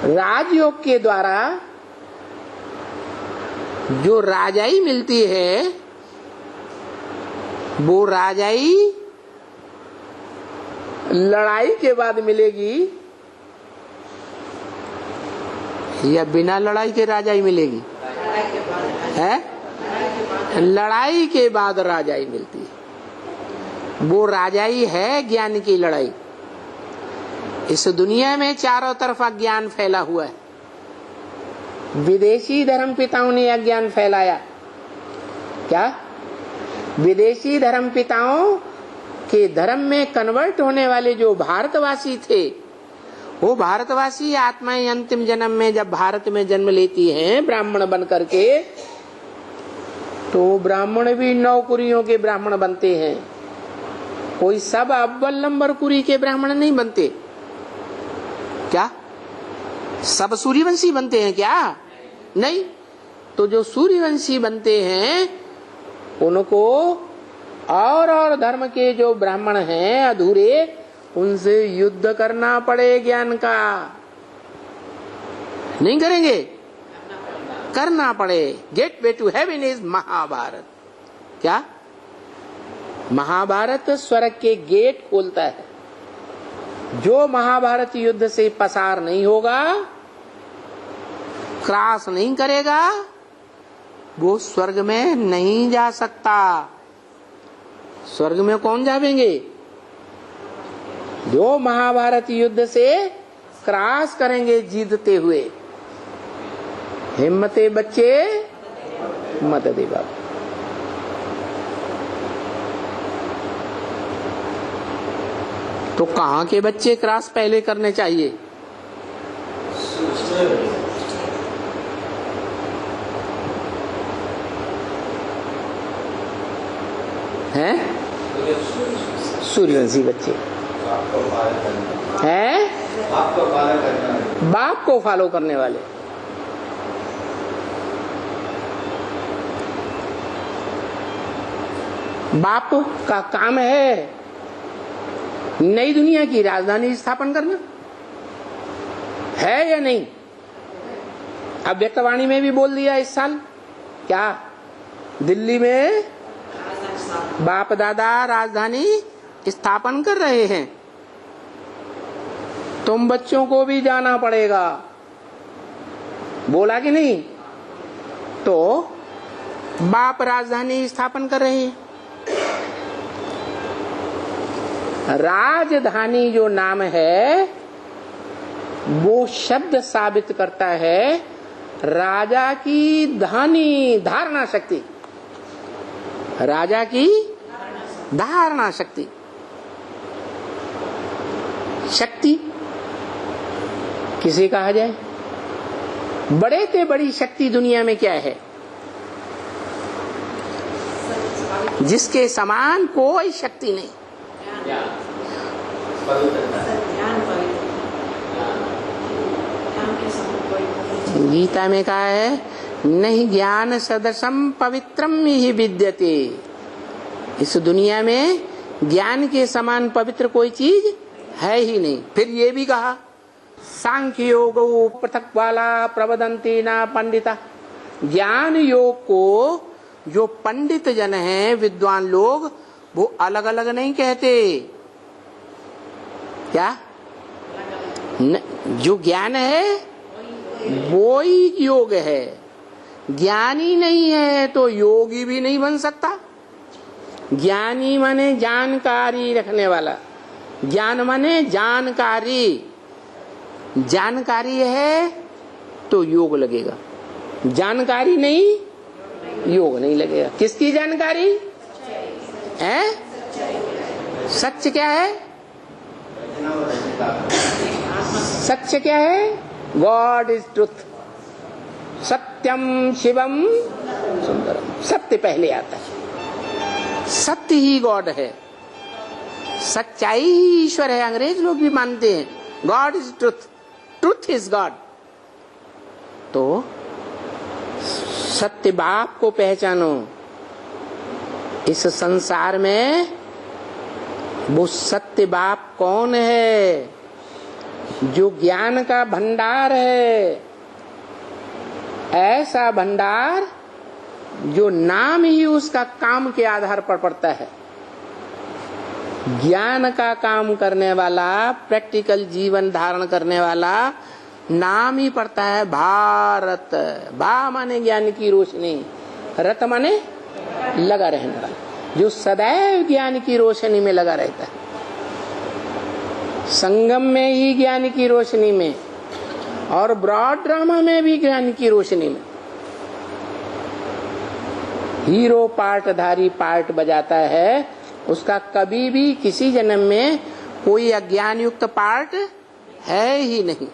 राजयोग के द्वारा जो राजाई मिलती है वो राजाई लड़ाई के बाद मिलेगी या बिना लड़ाई के राजाई मिलेगी? है लड़ाई के बाद राजाई मिलती है। वो राजाई है ज्ञान की लड़ाई। इस दुनिया में चारों तरफ अज्ञान फैला हुआ है। विदेशी धर्म पिताओं ने अज्ञान फैलाया। क्या? विदेशी धर्म पिताओं के धर्म में कन्वर्ट होने वाले जो भारतवासी थे, वो भारतवासी आत्माएं अंतिम जन्म में जब भारत में जन्म लेती हैं ब्राह्मण बन करके, तो ब्राह्मण भी 9 कुरियों के ब्राह्मण बनते हैं। कोई सब अव्वल नंबर कुरी के ब्राह्मण नहीं बनते। क्या सब सूर्यवंशी बनते हैं? क्या नहीं। तो जो सूर्यवंशी बनते हैं उनको और धर्म के जो ब्राह्मण हैं अधूरे, उनसे युद्ध करना पड़े ज्ञान का। नहीं करेंगे? करना पड़े। Gate way to heaven is Mahabharat. क्या? महाभारत स्वर्ग के गेट खोलता है। जो महाभारत युद्ध से पसार नहीं होगा, क्रॉस नहीं करेगा, वो स्वर्ग में नहीं जा सकता। स्वर्ग में कौन जावेंगे? जो महाभारत युद्ध से क्रॉस करेंगे जीतते हुए। हिम्मते बच्चे मत दे बाबा। तो कहाँ के बच्चे क्रॉस पहले करने चाहिए? हैं? सूर्यवंशी बच्चे हैं, बाप को फॉलो करने वाले। बाप का काम है नई दुनिया की राजधानी स्थापन करना, है या नहीं? अब व्यक्तवाणी में भी बोल दिया इस साल। क्या? दिल्ली में बाप दादा राजधानी स्थापन कर रहे हैं। तुम बच्चों को भी जाना पड़ेगा। बोला कि नहीं? तो बाप राजधानी स्थापन कर रहे हैं। राजधानी जो नाम है वो शब्द साबित करता है राजा की धानी धारणा शक्ति। राजा की धारणा शक्ति। शक्ति किसे कहा जाए? बड़े से बड़ी शक्ति दुनिया में क्या है? जिसके समान कोई शक्ति नहीं। गीता में कहा है नहीं ज्ञान सदृशम पवित्रम ही विद्यते। इस दुनिया में ज्ञान के समान पवित्र कोई चीज है ही नहीं। फिर ये भी कहा सांख्य योग पृथक वाला प्रवदंती ना पंडिता। ज्ञान योग को जो पंडित जन हैं, विद्वान लोग, वो अलग अलग नहीं कहते। क्या? जो ज्ञान है वो ही योग है। ज्ञानी नहीं है तो योगी भी नहीं बन सकता। ज्ञानी माने जानकारी रखने वाला। ज्ञान माने जानकारी। जानकारी है तो योग लगेगा, जानकारी नहीं योग नहीं लगेगा। किसकी जानकारी है? सच क्या है? सच क्या है? God is truth. सत्यम शिवम सुंदरम। सत्य पहले आता है। सत्य ही गॉड है, सच्चाई ही ईश्वर है। अंग्रेज लोग भी मानते हैं God is truth, truth is God. तो सत्य बाप को पहचानो। इस संसार में वो सत्य बाप कौन है? जो ज्ञान का भंडार है, ऐसा भंडार जो नाम ही उसका काम के आधार पर पड़ता है। ज्ञान का काम करने वाला, प्रैक्टिकल जीवन धारण करने वाला नाम ही पड़ता है भारत। भा माने ज्ञान की रोशनी, रत माने लगा रहने वाला, जो सदैव ज्ञान की रोशनी में लगा रहता है। संगम में ही ज्ञान की रोशनी में और ब्रॉड ड्रामा में भी ज्ञान की रोशनी में। हीरो पार्टधारी पार्ट बजाता है, उसका कभी भी किसी जन्म में कोई अज्ञान युक्त पार्ट है ही नहीं।